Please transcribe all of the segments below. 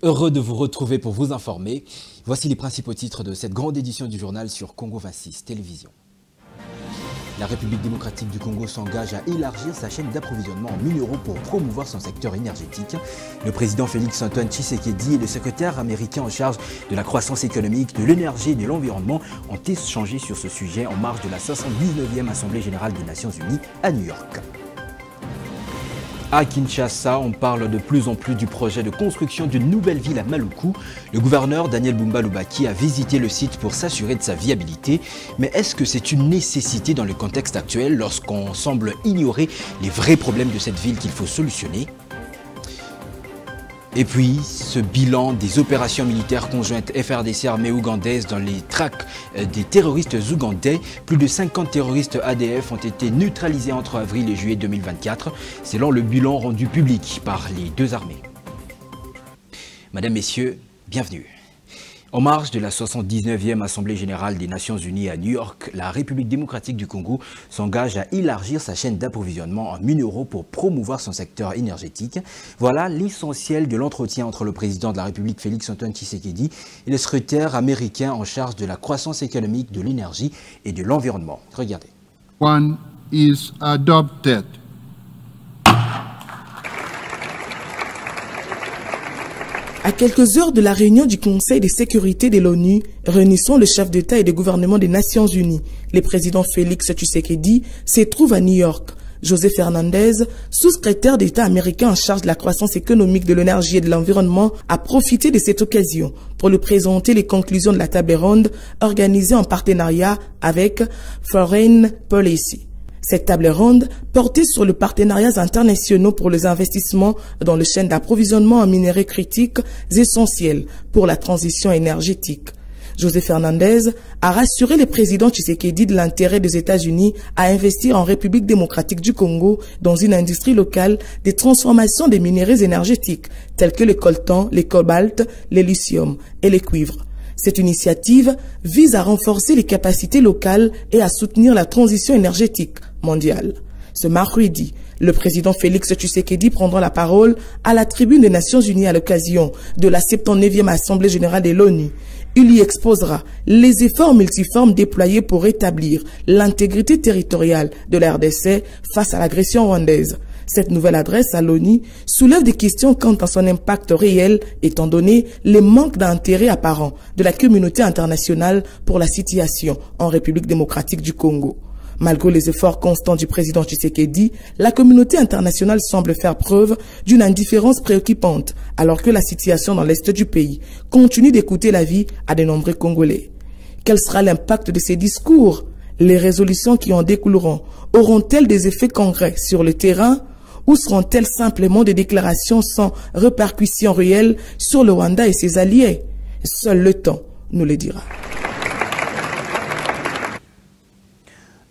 Heureux de vous retrouver pour vous informer. Voici les principaux titres de cette grande édition du journal sur Congo 26 Télévision. La République démocratique du Congo s'engage à élargir sa chaîne d'approvisionnement en minéraux pour promouvoir son secteur énergétique. Le président Félix Antoine Tshisekedi et le secrétaire américain en charge de la croissance économique, de l'énergie et de l'environnement ont échangé sur ce sujet en marge de la 79e Assemblée générale des Nations unies à New York. À Kinshasa, on parle de plus en plus du projet de construction d'une nouvelle ville à Maluku. Le gouverneur Daniel Bumba Lubaki a visité le site pour s'assurer de sa viabilité. Mais est-ce que c'est une nécessité dans le contexte actuel lorsqu'on semble ignorer les vrais problèmes de cette ville qu'il faut solutionner ? Et puis, ce bilan des opérations militaires conjointes FRDC armée ougandaise dans les traques des terroristes ougandais. Plus de 50 terroristes ADF ont été neutralisés entre avril et juillet 2024, selon le bilan rendu public par les deux armées. Mesdames, Messieurs, bienvenue. En marge de la 79e Assemblée générale des Nations unies à New York, la République démocratique du Congo s'engage à élargir sa chaîne d'approvisionnement en minéraux pour promouvoir son secteur énergétique. Voilà l'essentiel de l'entretien entre le président de la République Félix Antoine Tshisekedi et le secrétaire américain en charge de la croissance économique, de l'énergie et de l'environnement. Regardez. One is adopted. À quelques heures de la réunion du Conseil de sécurité de l'ONU, réunissant le chef d'État et de gouvernement des Nations unies, le président Félix Tshisekedi se trouve à New York. José Fernandez, sous-secrétaire d'État américain en charge de la croissance économique, de l'énergie et de l'environnement, a profité de cette occasion pour lui présenter les conclusions de la table ronde organisée en partenariat avec Foreign Policy. Cette table ronde portait sur les partenariats internationaux pour les investissements dans les chaînes d'approvisionnement en minerais critiques essentiels pour la transition énergétique. José Fernandez a rassuré le président Tshisekedi de l'intérêt des États-Unis à investir en République démocratique du Congo dans une industrie locale de transformation des minéraux énergétiques tels que le coltan, le cobalt, le lithium et le cuivre. Cette initiative vise à renforcer les capacités locales et à soutenir la transition énergétique mondiale. Ce mercredi, le président Félix Tshisekedi prendra la parole à la tribune des Nations Unies à l'occasion de la 79e Assemblée générale de l'ONU. Il y exposera les efforts multiformes déployés pour rétablir l'intégrité territoriale de la RDC face à l'agression rwandaise. Cette nouvelle adresse à l'ONU soulève des questions quant à son impact réel, étant donné les manques d'intérêt apparents de la communauté internationale pour la situation en République démocratique du Congo. Malgré les efforts constants du président Tshisekedi, la communauté internationale semble faire preuve d'une indifférence préoccupante, alors que la situation dans l'est du pays continue d'écouter la vie à de nombreux Congolais. Quel sera l'impact de ces discours? Les résolutions qui en découleront auront-elles des effets concrets sur le terrain? Ou seront-elles simplement des déclarations sans répercussions réelles sur le Rwanda et ses alliés? Seul le temps nous le dira.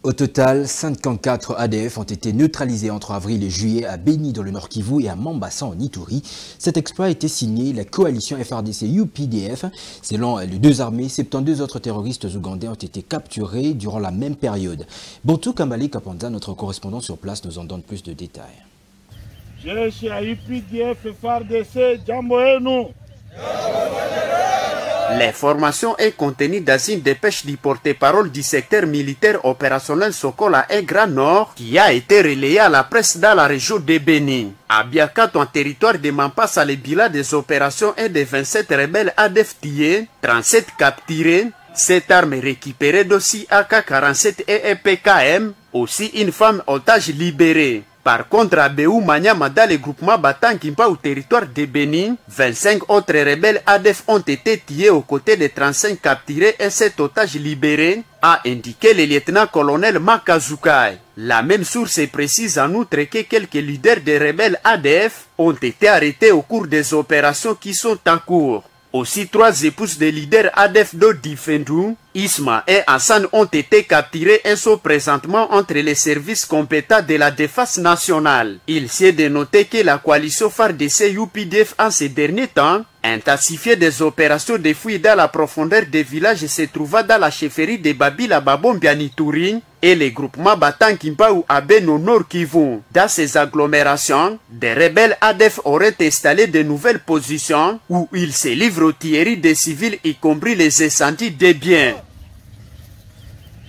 Au total, 54 ADF ont été neutralisés entre avril et juillet à Beni dans le Nord Kivu et à Mambasa en Ituri. Cet exploit a été signé la coalition FRDC-UPDF. Selon les deux armées, 72 autres terroristes ougandais ont été capturés durant la même période. Bontou Kambale Kapanza, notre correspondant sur place, nous en donne plus de détails. Je suis à UPDF FRDC, Jamboenu. L'information est contenue dans une dépêche du porte-parole du secteur militaire opérationnel Sokola et Grand Nord qui a été relayée à la presse dans la région de Beni. À Biakat, en territoire de Mampasa, le bilan des opérations est de 27 rebelles ADF tués, 37 capturés, 7 armes récupérées d'aussi AK-47 et EPKM, aussi une femme otage libérée. Par contre, à Béou Manyama, dans le groupement Batankimpa au territoire de Beni, 25 autres rebelles ADF ont été tués aux côtés de 35 capturés et 7 otages libérés, a indiqué le lieutenant-colonel Makazukai. La même source précise en outre que quelques leaders des rebelles ADF ont été arrêtés au cours des opérations qui sont en cours. Aussi, 3 épouses des leaders ADF d'Odifendu, Isma et Hassan ont été capturés et sont présentement entre les services compétents de la défense nationale. Il s'est de noter que la coalition FARDC UPDF en ces derniers temps intensifié des opérations de fouilles dans la profondeur des villages se trouvant dans la chefferie de Babila Babombiani Touring et les groupements Batankimba ou Aben au Nord Kivu. Dans ces agglomérations, des rebelles ADF auraient installé de nouvelles positions où ils se livrent aux tueries des civils, y compris les incendies des biens.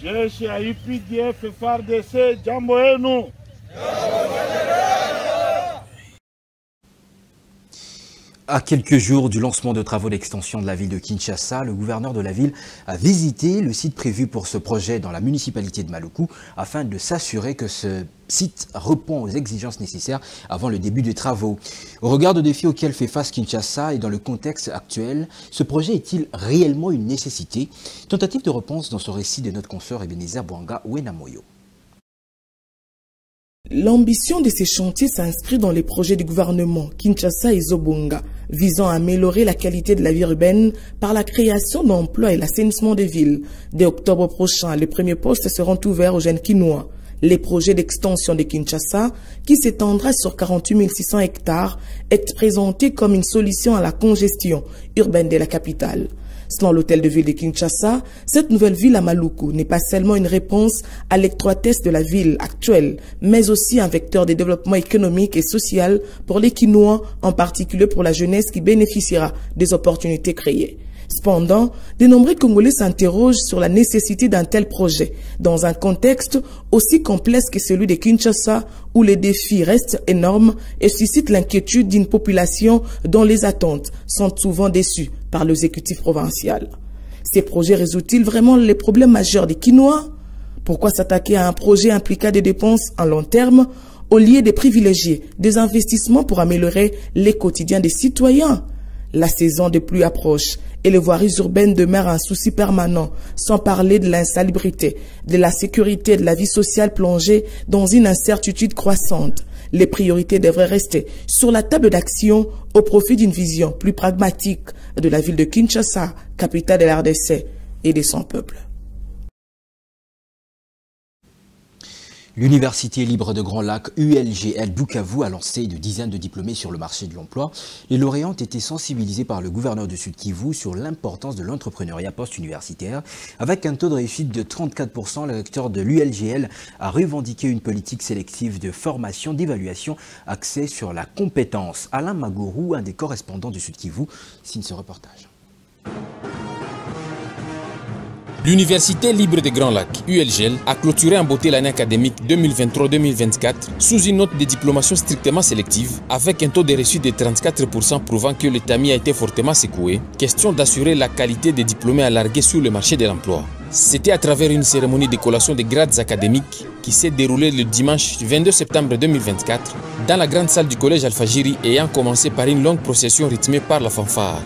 Jeshi ya UPDF FARDC, jambo yenu. À quelques jours du lancement de travaux d'extension de la ville de Kinshasa, le gouverneur de la ville a visité le site prévu pour ce projet dans la municipalité de Maluku afin de s'assurer que ce site répond aux exigences nécessaires avant le début des travaux. Au regard des défis auxquels fait face Kinshasa et dans le contexte actuel, ce projet est-il réellement une nécessité? Tentative de réponse dans ce récit de notre consoeur Ebenezer Bwanga Wenamoyo. L'ambition de ces chantiers s'inscrit dans les projets du gouvernement Kinshasa et Zobonga, visant à améliorer la qualité de la vie urbaine par la création d'emplois et l'assainissement des villes. Dès octobre prochain, les premiers postes seront ouverts aux jeunes Kinois. Les projets d'extension de Kinshasa, qui s'étendra sur 48 600 hectares, est présenté comme une solution à la congestion urbaine de la capitale. Selon l'hôtel de ville de Kinshasa, cette nouvelle ville à Maluku n'est pas seulement une réponse à l'étroitesse de la ville actuelle, mais aussi un vecteur de développement économique et social pour les Kinois, en particulier pour la jeunesse qui bénéficiera des opportunités créées. Cependant, de nombreux Congolais s'interrogent sur la nécessité d'un tel projet, dans un contexte aussi complexe que celui de Kinshasa, où les défis restent énormes et suscitent l'inquiétude d'une population dont les attentes sont souvent déçues par l'exécutif provincial. Ces projets résolvent-ils vraiment les problèmes majeurs des Kinois? Pourquoi s'attaquer à un projet impliquant des dépenses à long terme au lieu de privilégier des investissements pour améliorer les quotidiens des citoyens? La saison de pluie approche et les voiries urbaines demeurent un souci permanent, sans parler de l'insalubrité, de la sécurité et de la vie sociale plongée dans une incertitude croissante. Les priorités devraient rester sur la table d'action au profit d'une vision plus pragmatique de la ville de Kinshasa, capitale de la RDC et de son peuple. L'Université libre de Grand Lac, ULGL Bukavu, a lancé de dizaines de diplômés sur le marché de l'emploi. Les lauréats ont été sensibilisés par le gouverneur du Sud Kivu sur l'importance de l'entrepreneuriat post-universitaire. Avec un taux de réussite de 34%, le recteur de l'ULGL a revendiqué une politique sélective de formation, d'évaluation axée sur la compétence. Alain Magourou, un des correspondants du Sud Kivu, signe ce reportage. L'Université libre de Grand Lac, ULGL, a clôturé en beauté l'année académique 2023-2024 sous une note de diplomation strictement sélective, avec un taux de réussite de 34% prouvant que le tamis a été fortement secoué. Question d'assurer la qualité des diplômés à larguer sur le marché de l'emploi. C'était à travers une cérémonie de collation des grades académiques qui s'est déroulée le dimanche 22 septembre 2024 dans la grande salle du collège Alfajiri, ayant commencé par une longue procession rythmée par la fanfare.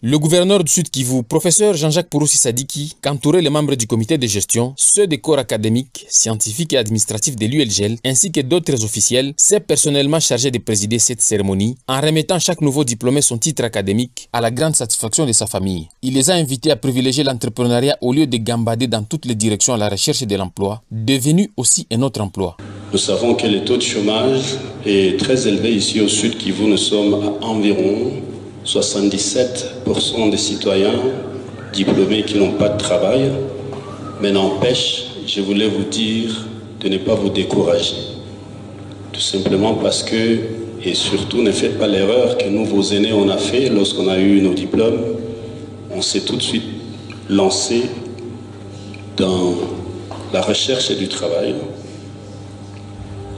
Le gouverneur du Sud Kivu, professeur Jean-Jacques Pouroussi Sadiki, qu'entouraient les membres du comité de gestion, ceux des corps académiques, scientifiques et administratifs de l'ULGL, ainsi que d'autres officiels, s'est personnellement chargé de présider cette cérémonie en remettant chaque nouveau diplômé son titre académique à la grande satisfaction de sa famille. Il les a invités à privilégier l'entrepreneuriat au lieu de gambader dans toutes les directions à la recherche de l'emploi, devenu aussi un autre emploi. Nous savons que le taux de chômage est très élevé ici au Sud Kivu. Nous sommes à environ 77% des citoyens diplômés qui n'ont pas de travail. Mais n'empêche, je voulais vous dire de ne pas vous décourager. Tout simplement parce que, et surtout ne faites pas l'erreur que nous, vos aînés, on a fait lorsqu'on a eu nos diplômes. On s'est tout de suite lancé dans la recherche du travail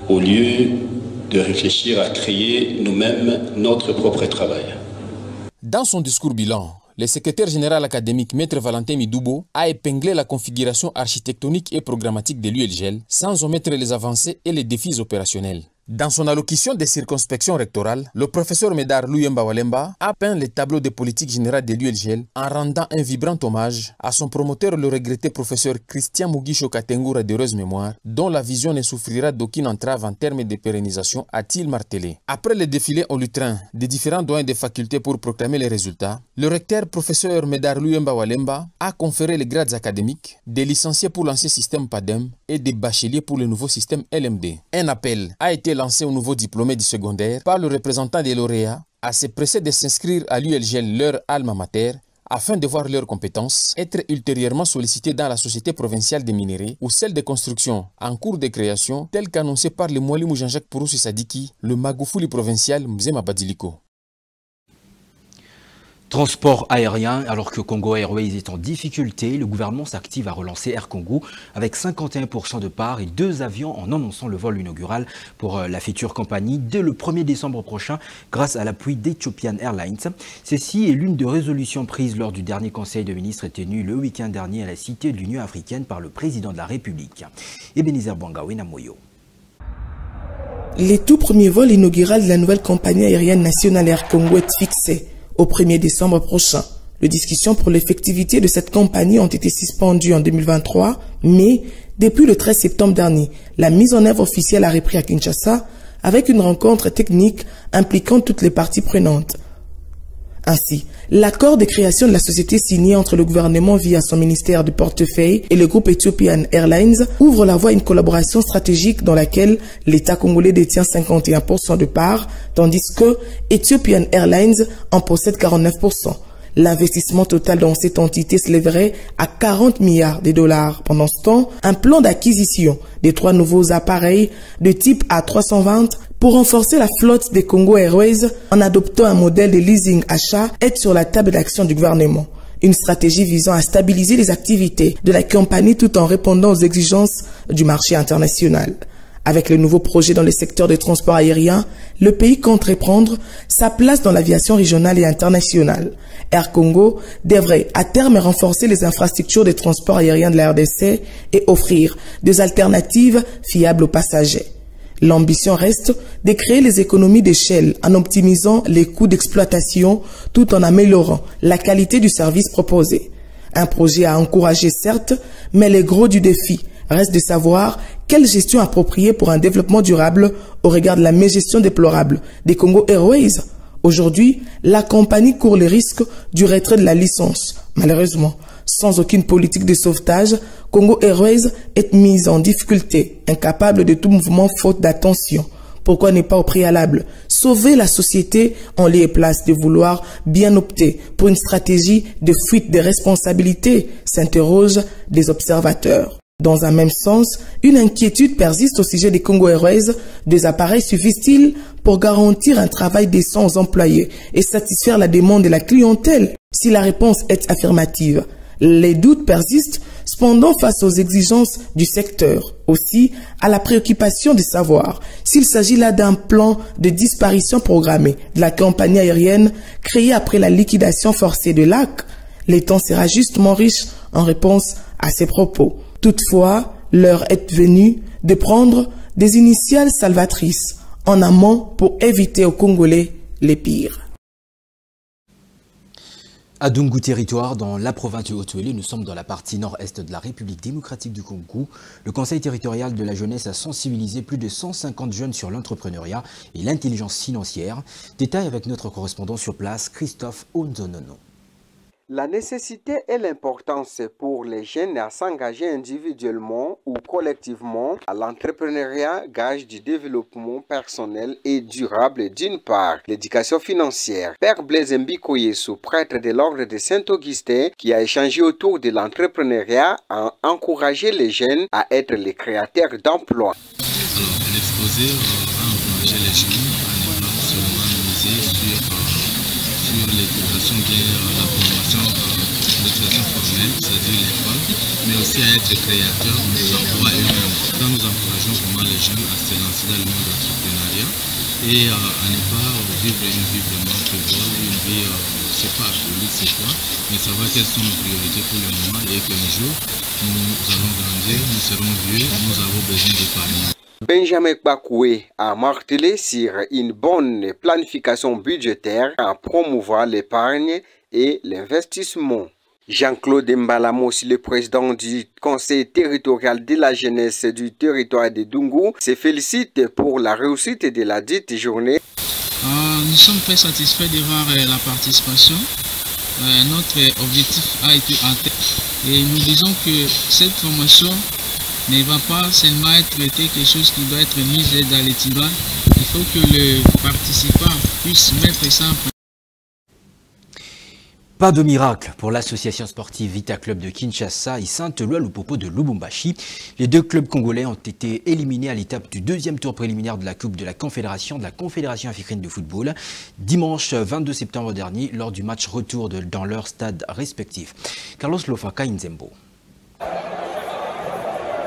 au lieu de réfléchir à créer nous-mêmes notre propre travail. Dans son discours bilan, le secrétaire général académique Maître Valentin Midoubo a épinglé la configuration architectonique et programmatique de l'ULGL sans omettre les avancées et les défis opérationnels. Dans son allocution de circonspection rectorale, le professeur Médard Luyemba Walemba a peint les tableaux de politique générale de l'ULGL en rendant un vibrant hommage à son promoteur, le regretté professeur Christian Mugisho Katengura d'heureuse mémoire, dont la vision ne souffrira d'aucune entrave en termes de pérennisation, a-t-il martelé. Après le défilé au lutrin des différents doyens des facultés pour proclamer les résultats, le recteur professeur Médard Luyemba Walemba a conféré les grades académiques des licenciés pour l'ancien système PADEM et des bacheliers pour le nouveau système LMD. Un appel a été lancé aux nouveaux diplômés du secondaire par le représentant des lauréats à se presser de s'inscrire à l'ULGL, leur alma mater, afin de voir leurs compétences être ultérieurement sollicitées dans la Société provinciale des minéraux ou celle des constructions en cours de création, tel qu'annoncé par le Moualimou Jean-Jacques Pouroussi Sadiki, le Magoufouli provincial Mzema Badiliko. Transport aérien, alors que Congo Airways est en difficulté, le gouvernement s'active à relancer Air Congo avec 51% de parts et 2 avions en annonçant le vol inaugural pour la future compagnie dès le 1er décembre prochain grâce à l'appui d'Ethiopian Airlines. Ceci est l'une des résolutions prises lors du dernier conseil de ministres tenu le week-end dernier à la Cité de l'Union africaine par le président de la République. Ebenezer Bwangawena Moyo. Les tout premiers vols inauguraux de la nouvelle compagnie aérienne nationale Air Congo est fixé au 1er décembre prochain. Les discussions pour l'effectivité de cette compagnie ont été suspendues en 2023, mais depuis le 13 septembre dernier, la mise en œuvre officielle a repris à Kinshasa avec une rencontre technique impliquant toutes les parties prenantes. Ainsi, l'accord de création de la société signé entre le gouvernement via son ministère du portefeuille et le groupe Ethiopian Airlines ouvre la voie à une collaboration stratégique dans laquelle l'État congolais détient 51% de parts, tandis que Ethiopian Airlines en possède 49%. L'investissement total dans cette entité s'élèverait à 40 milliards de dollars. Pendant ce temps, un plan d'acquisition des 3 nouveaux appareils de type A320 pour renforcer la flotte des Congo Airways en adoptant un modèle de leasing achat est sur la table d'action du gouvernement. Une stratégie visant à stabiliser les activités de la compagnie tout en répondant aux exigences du marché international. Avec le nouveau projet dans le secteur des transports aériens, le pays compte reprendre sa place dans l'aviation régionale et internationale. Air Congo devrait à terme renforcer les infrastructures de transport aérien de la RDC et offrir des alternatives fiables aux passagers. L'ambition reste de créer les économies d'échelle en optimisant les coûts d'exploitation tout en améliorant la qualité du service proposé. Un projet à encourager certes, mais le gros du défi reste de savoir quelle gestion appropriée pour un développement durable au regard de la mégestion déplorable des Congo Airways. Aujourd'hui, la compagnie court le risque du retrait de la licence. Malheureusement, sans aucune politique de sauvetage, Congo Airways est mise en difficulté, incapable de tout mouvement faute d'attention. Pourquoi ne pas au préalable sauver la société en lieu et place de vouloir bien opter pour une stratégie de fuite des responsabilités, s'interrogent des observateurs. Dans un même sens, une inquiétude persiste au sujet des Congo Airways. Des appareils suffisent-ils pour garantir un travail décent aux employés et satisfaire la demande de la clientèle? Si la réponse est affirmative, les doutes persistent cependant face aux exigences du secteur, aussi à la préoccupation de savoir s'il s'agit là d'un plan de disparition programmée de la compagnie aérienne créée après la liquidation forcée de l'AC. L'État sera justement riche en réponse à ces propos. Toutefois, l'heure est venue de prendre des initiales salvatrices en amont pour éviter aux Congolais les pires. À Dungu territoire, dans la province de Haut-Uélé, nous sommes dans la partie nord-est de la République démocratique du Congo. Le Conseil territorial de la jeunesse a sensibilisé plus de 150 jeunes sur l'entrepreneuriat et l'intelligence financière. Détail avec notre correspondant sur place, Christophe Onzonono. La nécessité et l'importance pour les jeunes à s'engager individuellement ou collectivement à l'entrepreneuriat, gage du développement personnel et durable d'une part. L'éducation financière. Père Blaise Mbikoyesu, prêtre de l'ordre de Saint-Augustin, qui a échangé autour de l'entrepreneuriat, a encouragé les jeunes à être les créateurs d'emplois. Alors, l'exposé a encouragé les jeunes à ne pas seulement miser sur l'éducation la formation formelle, c'est-à-dire l'école, mais aussi à être créateurs d'emplois eux-mêmes. Donc nous encourageons vraiment les jeunes à se lancer dans le monde de l'entrepreneuriat et à ne pas vivre une vie vraiment frivole, une vie, je ne sais pas, c'est quoi, mais savoir quelles sont nos priorités pour le moment et qu'un jour nous allons grandir, nous serons vieux, nous avons besoin d'épargner. Benjamin Bakoué a martelé sur une bonne planification budgétaire en promouvant l'épargne et l'investissement. Jean-Claude Mbalamos, le président du Conseil territorial de la jeunesse du territoire de Dungu, se félicite pour la réussite de la dite journée. Nous sommes très satisfaits de voir la participation. Notre objectif a été atteint et nous disons que cette formation ne va pas seulement être quelque chose qui doit être mis dans les tiroirs. Il faut que le participant puisse mettre ça en place. Pas de miracle pour l'association sportive Vita Club de Kinshasa et Saint-Eloi Lupopo de Lubumbashi. Les deux clubs congolais ont été éliminés à l'étape du deuxième tour préliminaire de la Coupe de la Confédération africaine de football, dimanche 22 septembre dernier, lors du match retour dans leur stade respectif. Carlos Lofaka Nzembo.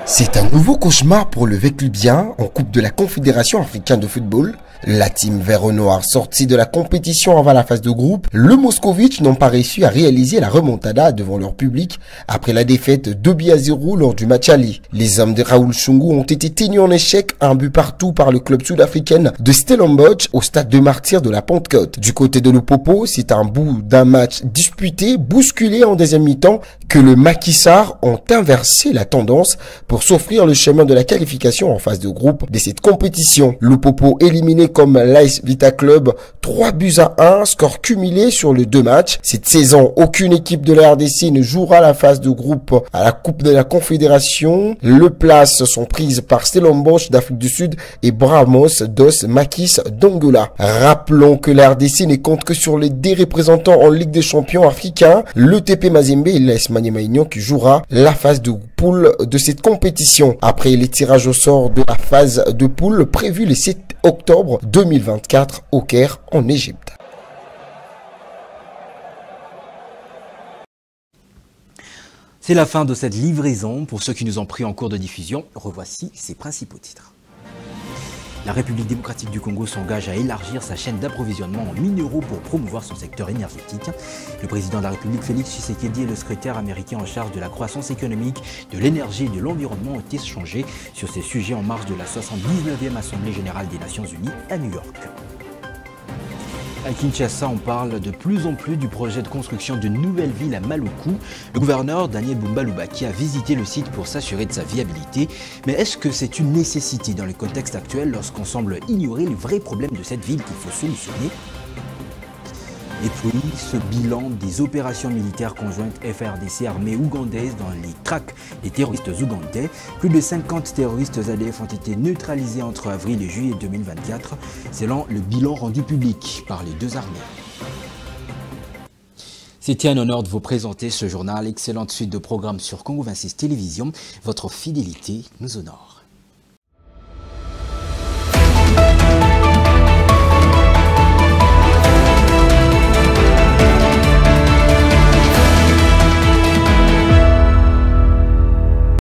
C'est un nouveau cauchemar pour le Véclubien en Coupe de la Confédération africaine de football. La team vert noir sortie de la compétition avant la phase de groupe, le Moscovitch n'ont pas réussi à réaliser la remontada devant leur public après la défaite 2-0 lors du match aller. Les hommes de Raoul Chungu ont été tenus en échec, un but partout par le club sud-africain de Stellenbosch au stade de Martyrs de la Pentecôte. Du côté de Lupopo, c'est un bout d'un match disputé, bousculé en deuxième mi-temps, que le Macky Sall ont inversé la tendance pour s'offrir le chemin de la qualification en phase de groupe de cette compétition. Lupopo éliminé comme l'AS Vita Club 3-1, score cumulé sur les deux matchs. Cette saison, aucune équipe de la RDC ne jouera la phase de groupe à la Coupe de la Confédération. Les places sont prises par Stellenbosch d'Afrique du Sud et Brahmos dos Makis d'Angola. Rappelons que la RDC ne compte que sur les deux représentants en Ligue des champions africains, le TP Mazembe et l'AS Maniema Union qui jouera la phase de poule de cette compétition. Après les tirages au sort de la phase de poule prévue le 7 octobre 2024 au Caire en Égypte. C'est la fin de cette livraison. Pour ceux qui nous ont pris en cours de diffusion, revoici ses principaux titres. La République démocratique du Congo s'engage à élargir sa chaîne d'approvisionnement en minéraux pour promouvoir son secteur énergétique. Le président de la République, Félix Tshisekedi, et le secrétaire américain en charge de la croissance économique, de l'énergie et de l'environnement ont échangé sur ces sujets en marge de la 79e Assemblée générale des Nations unies à New York. À Kinshasa, on parle de plus en plus du projet de construction d'une nouvelle ville à Maluku. Le gouverneur Daniel Bumba Lubaki a visité le site pour s'assurer de sa viabilité. Mais est-ce que c'est une nécessité dans le contexte actuel lorsqu'on semble ignorer les vrais problèmes de cette ville qu'il faut solutionner? Et puis, ce bilan des opérations militaires conjointes FRDC armée ougandaise dans les tracts des terroristes ougandais. Plus de 50 terroristes ADF ont été neutralisés entre avril et juillet 2024, selon le bilan rendu public par les deux armées. C'était un honneur de vous présenter ce journal. Excellente suite de programmes sur Congo 26 Télévision. Votre fidélité nous honore.